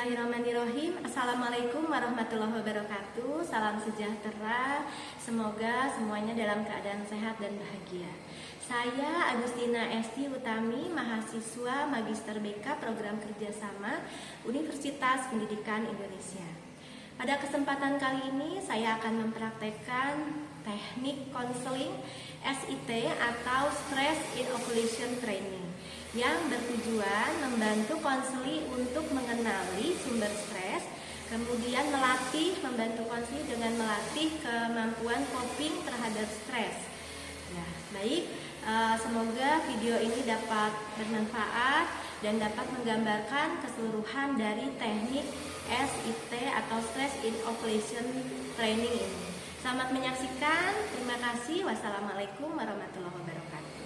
Bismillahirrahmanirrahim. Assalamualaikum warahmatullahi wabarakatuh. Salam sejahtera. Semoga semuanya dalam keadaan sehat dan bahagia. Saya Agustina Esti Utami, mahasiswa Magister BK Program Kerjasama Universitas Pendidikan Indonesia. Pada kesempatan kali ini saya akan mempraktekkan teknik konseling SIT atau Stress Inoculation Training yang bertujuan membantu konseli untuk mengenali sumber stres, kemudian membantu konseli dengan melatih kemampuan coping terhadap stres. Ya, baik, semoga video ini dapat bermanfaat dan dapat menggambarkan keseluruhan dari teknik SIT atau Stress Inoculation Training ini. Selamat menyaksikan, terima kasih. Wassalamualaikum warahmatullahi wabarakatuh.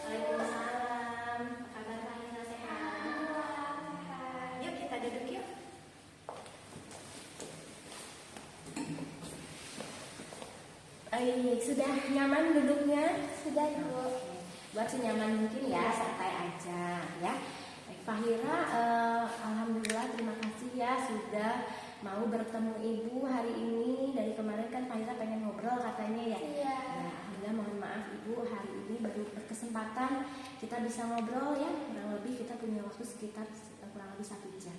Waalaikumsalam. Apa kabar Fahira, sehat? Yuk kita duduk yuk. Sudah nyaman duduknya? Sudah, Ibu. Buat senyaman mungkin ya, santai aja ya. Baik, Fahira, alhamdulillah terima kasih ya sudah mau bertemu Ibu hari ini. Dari kemarin kan Fahira pengen ngobrol katanya ya. Iya. Nah, alhamdulillah mohon maaf Ibu, hari ini baru berkesempatan kita bisa ngobrol ya. Kurang lebih kita punya waktu sekitar kurang lebih 1 jam.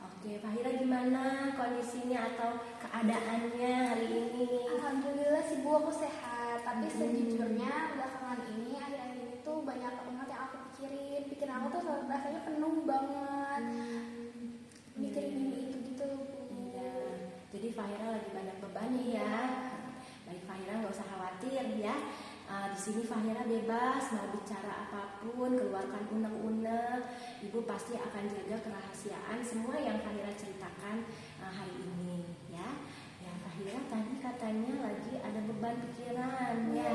Oke, Fahira gimana kondisinya atau keadaannya hari ini? Alhamdulillah sih Bu, aku sehat. Tapi sejujurnya belakangan ini, akhir-akhir ini tuh banyak banget yang aku pikirin. Pikiran aku tuh rasanya penuh banget. Mikirin ini itu gitu Bu. Iya, jadi Fahira lagi banyak beban nih ya. Baik Fahira, nggak usah khawatir ya. Di sini Fahira bebas mau bicara apapun, keluarkan unek-unek. Ibu pasti akan jaga kerahasiaan semua yang Fahira ceritakan hari ini ya. Ya Fahira tadi katanya lagi ada beban pikiran ya.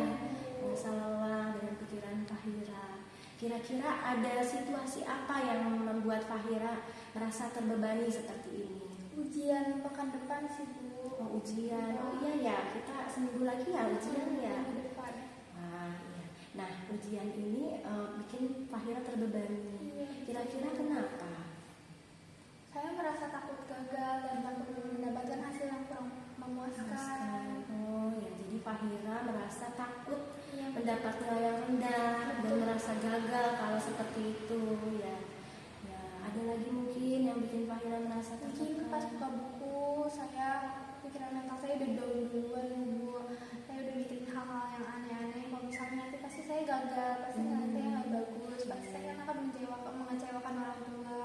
Masalah dengan pikiran Fahira. Kira-kira ada situasi apa yang membuat Fahira merasa terbebani seperti ini? Ujian pekan depan sih Bu. Oh, ujian. Oh iya ya, kita seminggu lagi ya ujian ya. Minggu depan. Iya. Nah, ujian ini bikin Fahira terbebani. Kira-kira kenapa? Saya merasa takut gagal dan takut mendapatkan hasil yang kurang memuaskan. Oh ya, jadi Fahira merasa takut Iya. mendapat nilai yang rendah dan merasa gagal kalau seperti itu ya. Ya, ada lagi mungkin yang bikin Fahira merasa Mungkin pas buka buku, pikiran mental saya udah down duluan Bu. Saya udah mikirin hal-hal yang aneh-aneh. Kalau misalnya nanti pasti saya gagal, pasti nanti saya nggak bagus, pasti saya akan mengecewakan orang tua.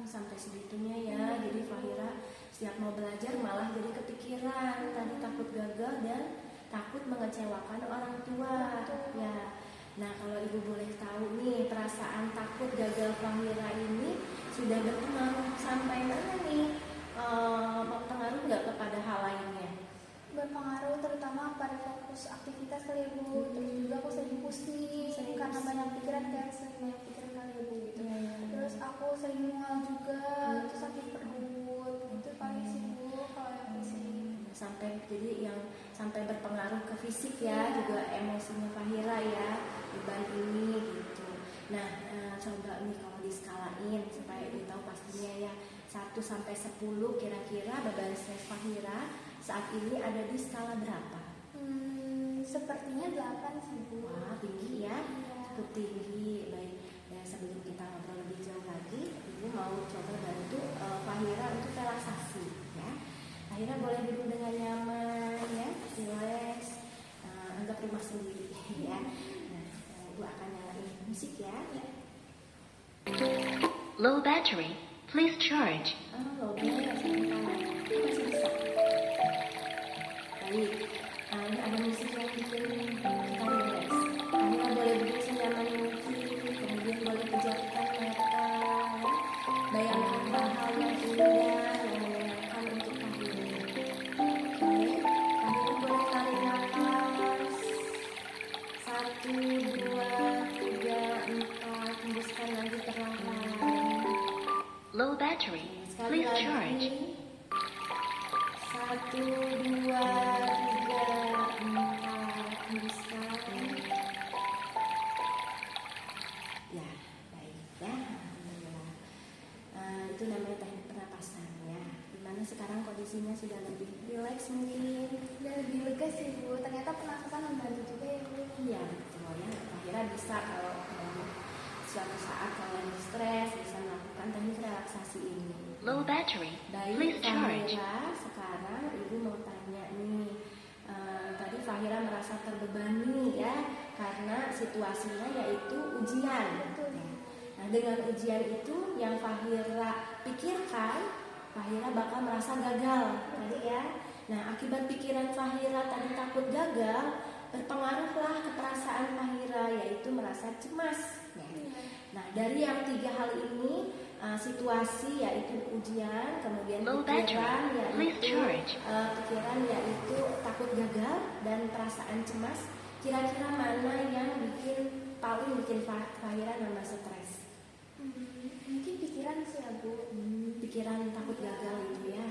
Sampai segitunya ya. Jadi Fahira setiap mau belajar malah jadi kepikiran tadi takut gagal dan takut mengecewakan orang tua ya. Nah, kalau Ibu boleh tahu nih, perasaan takut gagal Fahira ini sudah berpengaruh sampai mana nih? Berpengaruh nggak kepada hal lainnya? Berpengaruh terutama pada fokus aktivitas kali Bu. Terus juga aku sering pusing karena banyak pikiran kali Bu gitu. Terus aku sering mual juga, terus sakit perut. Itu paling sih Bu kalau yang pusing. Sampai berpengaruh ke fisik ya, juga emosinya Fahira ya, beban ini gitu. Nah, coba nih kalau diskalain supaya Ibu tahu pastinya ya, 1 sampai 10 kira-kira beban stres Fahira saat ini ada di skala berapa? Sepertinya 8 sih Bu. Wah, tinggi ya, Iya. cukup tinggi. Baik, dan sebelum kita ngobrol lebih jauh lagi, Ibu mau coba bantu Fahira untuk relaksasi ya. Fahira boleh duduk dengan nyaman ya, relax, anggap rumah sendiri ya. Nah, Ibu akan nyalain musik ya. Low battery, please charge. Low battery, masih bisa. Baik, ini ada musik yang bikin kita relax. Fahira boleh duduk senyaman mungkin, kemudian boleh pejamkan mata ya. Bayangkan hal-hal yang indah yang menyenangkan untuk Fahira. Oke, Fahira boleh tarik nafas 1, 2, 3, 4. Hembuskan lagi perlahan. Low battery, Sekali please charge. lagi. 1, 2, 3, 4. Hembuskan. Ya, baik ya. Alhamdulillah. Itu namanya teknik sudah lebih rileks mungkin. Dan lebih lega sih Bu, ternyata pernafasan membantu juga ya Bu. Iya betul ya. Fahira bisa kalau suatu saat kalau lagi stres bisa melakukan teknik relaksasi ini. Low battery. Baik, Please charge. Fahira, sekarang Ibu mau tanya nih. Tadi Fahira merasa terbebani ya karena situasinya yaitu ujian. Betul. Nah, dengan ujian itu yang Fahira pikirkan, Fahira bakal merasa gagal tadi ya. Nah, akibat pikiran Fahira tadi takut gagal, berpengaruhlah ke perasaan Fahira yaitu merasa cemas. Ya. Nah, dari yang 3 hal ini, situasi yaitu ujian, kemudian Low pikiran battery. Please yaitu charge. takut gagal dan perasaan cemas. Kira-kira mana yang paling bikin Fahira nambah stres? Mungkin pikiran sih ya Bu. Pikiran takut gagal itu ya.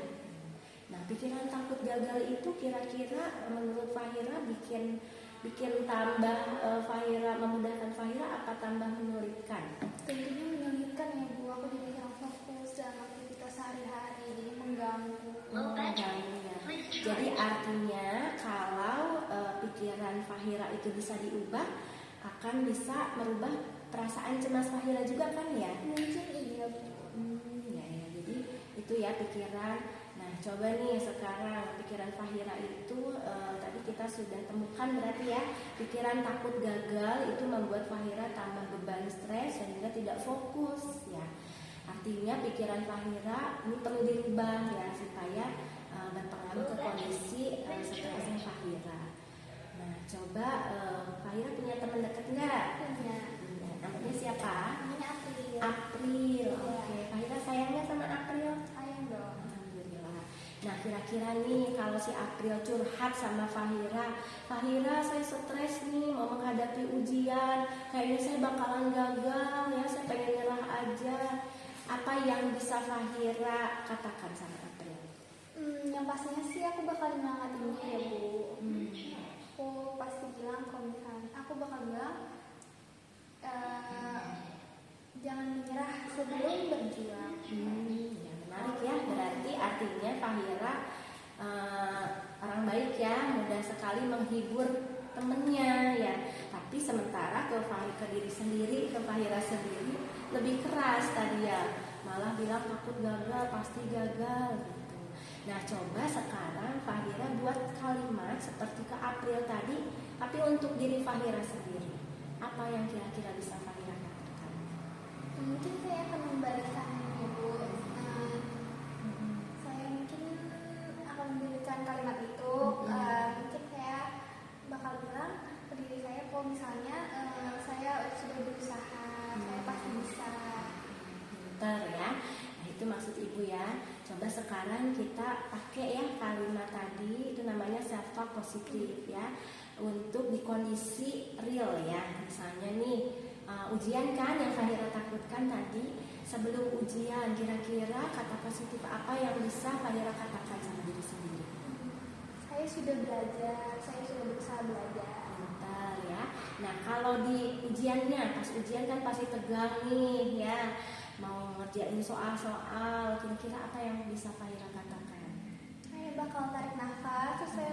Nah, pikiran takut gagal itu kira-kira menurut Fahira bikin tambah Fahira, memudahkan Fahira apa tambah menyulitkan? Tentunya menyulitkan ya Bu, aku jadi kurang fokus dalam aktivitas sehari-hari, jadi mengganggu. Low battery. Ya. Please Jadi charge. artinya kalau pikiran Fahira itu bisa diubah, akan bisa merubah perasaan cemas Fahira juga kan ya? Mungkin iya Bu. Ya, jadi itu ya pikiran. Nah, coba nih sekarang pikiran Fahira itu tadi kita sudah temukan berarti ya, pikiran takut gagal itu membuat Fahira tambah beban stres sehingga tidak fokus ya. Artinya pikiran Fahira ini perlu dirubah ya supaya berpengaruh ke kondisi stresnya Fahira. Nah, coba Fahira punya teman dekat nggak? Punya. Namanya siapa? Namanya April. April. Oke, Fahira sayangnya sama April. Sayang dong. Alhamdulillah. Nah, kira-kira nih kalau si April curhat sama Fahira, Fahira saya stres nih mau menghadapi ujian, kayaknya saya bakalan gagal ya, saya pengen nyerah aja. Apa yang bisa Fahira katakan sama April? Yang pastinya sih aku bakal nyemangatinnya ya Bu. Aku pasti bilang kalau misalnya aku bakal bilang jangan menyerah sebelum berjuang. Ya menarik ya, berarti artinya Fahira orang baik ya, mudah sekali menghibur temennya ya. Tapi sementara ke diri sendiri, ke Fahira sendiri lebih keras tadi ya, malah bilang takut gagal, pasti gagal gitu. Nah, coba sekarang Fahira buat kalimat seperti ke April tadi, tapi untuk diri Fahira sendiri. Apa yang kira-kira bisa Fahira katakan? Mungkin saya akan membalikan ya Bu. Saya mungkin akan memberikan kalimat itu. Mungkin saya bakal bilang ke diri saya kalau misalnya saya sudah berusaha, saya pasti bisa. Pintar ya. Nah, itu maksud Ibu ya. Coba sekarang kita pakai ya kalimat tadi, itu namanya self talk positif ya, untuk di kondisi real ya. Misalnya nih ujian kan yang Fahira takutkan tadi. Sebelum ujian, kira-kira kata positif apa yang bisa Fahira katakan sama diri sendiri? Saya sudah belajar, saya sudah berusaha belajar. Pintar ya. Nah, kalau di ujiannya, pas ujian kan pasti tegang nih ya, mau ngerjain soal-soal, kira-kira apa yang bisa Fahira katakan? Saya bakal tarik nafas, terus saya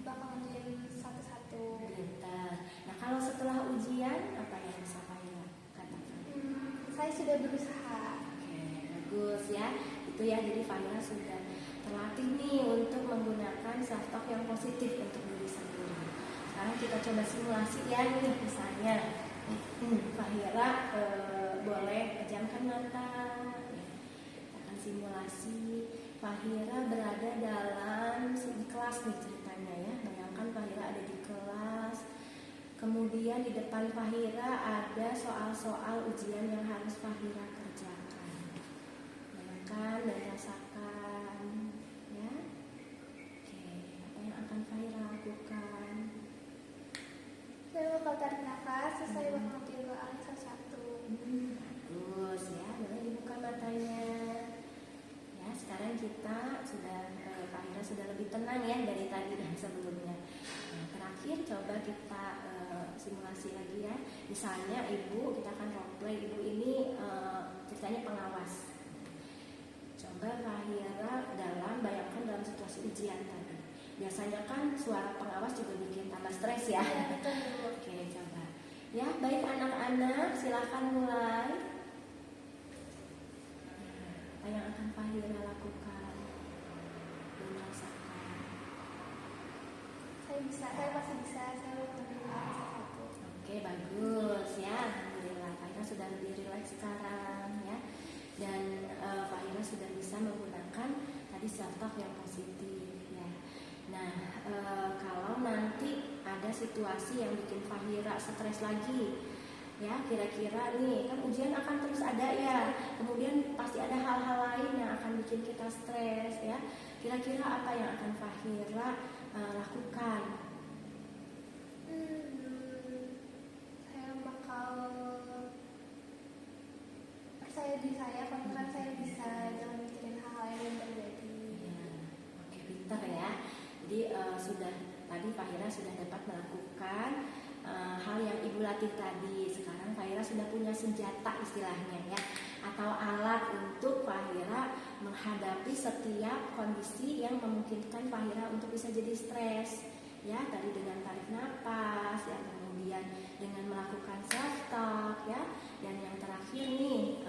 bakal ngerjain satu-satu. Pintar. Nah, kalau setelah ujian, apa yang bisa Fahira katakan? Saya sudah berusaha. Oke, bagus ya. Itu ya, jadi Fahira sudah terlatih nih untuk menggunakan self talk yang positif untuk diri sendiri. Sekarang kita coba simulasi ya nih, misalnya Fahira boleh pejamkan mata. Kita akan simulasi Fahira berada dalam di kelas nih ceritanya ya. Bayangkan Fahira ada di kelas. Kemudian di depan Fahira ada soal-soal ujian yang harus Fahira kerjakan. Bayangkan dan rasakan ya. Oke, apa yang akan Fahira lakukan? Saya bakal tarik nafas, terus saya bakal ngerjain doa satu-satu. Bagus ya, boleh dibuka matanya. Ya, sekarang kita sudah Fahira sudah lebih tenang ya dari tadi dan sebelumnya. Nah, terakhir coba kita simulasi lagi ya. Misalnya Ibu, kita akan role play Ibu ini ceritanya pengawas. Coba Fahira bayangkan dalam situasi ujian tadi. Biasanya kan suara pengawas juga bikin tambah stres ya. Iya, betul Bu. Oke, coba. Ya, baik anak-anak, silakan mulai. Apa yang akan Fahira lakukan dan rasakan? Saya bisa, saya pasti bisa, saya menerima satu. Oke, bagus ya. Alhamdulillah, Fahira sudah lebih rileks sekarang ya. Dan Fahira sudah bisa menggunakan tadi self-talk yang positif ya. Nah, kalau nanti ada situasi yang bikin Fahira stres lagi, ya kira-kira nih kan ujian akan terus ada ya. Kemudian pasti ada hal-hal lain yang akan bikin kita stres ya. Kira-kira apa yang akan Fahira lakukan? Saya bakal percaya diri saya, konten saya bisa, jangan mikirin hal-hal yang belum terjadi. Ya, oke, pintar ya. Jadi tadi Fahira sudah dapat melakukan hal yang Ibu latih tadi. Sekarang Fahira sudah punya senjata istilahnya ya, atau alat untuk Fahira menghadapi setiap kondisi yang memungkinkan Fahira untuk bisa jadi stres. Ya, tadi dengan tarik napas, ya kemudian dengan melakukan self talk ya, dan yang terakhir nih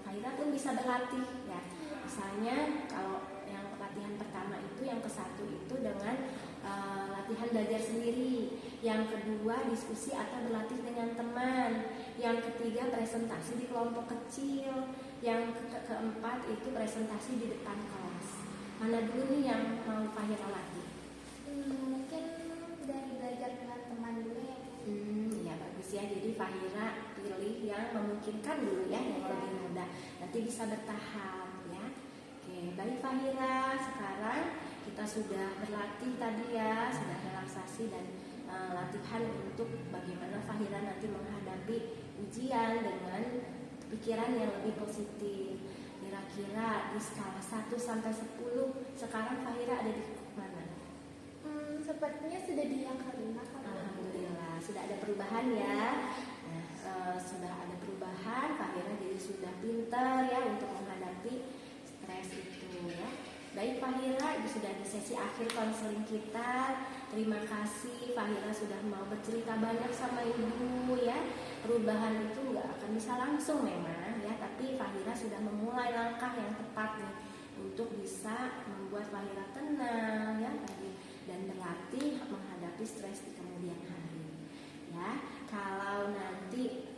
Fahira pun bisa berlatih ya. Misalnya kalau yang latihan pertama itu, yang ke-1 itu dengan latihan belajar sendiri, yang kedua diskusi atau berlatih dengan teman, yang ketiga presentasi di kelompok kecil, yang keempat itu presentasi di depan kelas. Mana dulu nih yang mau Fahira latih? Mungkin dari belajar dengan teman dulu ya. Ya bagus ya. Jadi Fahira pilih yang memungkinkan dulu ya, yang lebih mudah. Nanti bisa bertahap ya. Oke, baik Fahira. Sekarang kita sudah berlatih tadi ya, sudah relaksasi dan latihan untuk bagaimana Fahira nanti menghadapi ujian dengan pikiran yang lebih positif. Kira-kira di skala 1 sampai 10 sekarang Fahira ada di mana? Sepertinya sudah di yang kelima kan. Alhamdulillah, sudah ada perubahan ya. Nah, sudah ada perubahan, Fahira jadi sudah pintar ya untuk menghadapi stres itu ya. Baik Fahira, ini sudah di sesi akhir konseling kita. Terima kasih Fahira sudah mau bercerita banyak sama Ibu ya. Perubahan itu nggak akan bisa langsung memang ya, tapi Fahira sudah memulai langkah yang tepat nih untuk bisa membuat Fahira tenang ya tadi, dan berlatih menghadapi stres di kemudian hari ya. Kalau nanti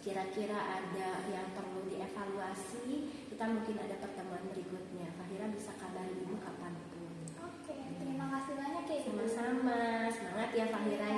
kira-kira ada yang perlu dievaluasi, kita mungkin ada pertemuan berikutnya. Fahira bisa kabari Ibu kapanpun. Oke, terima kasih banyak ya Ibu. Sama-sama, semangat ya Fahira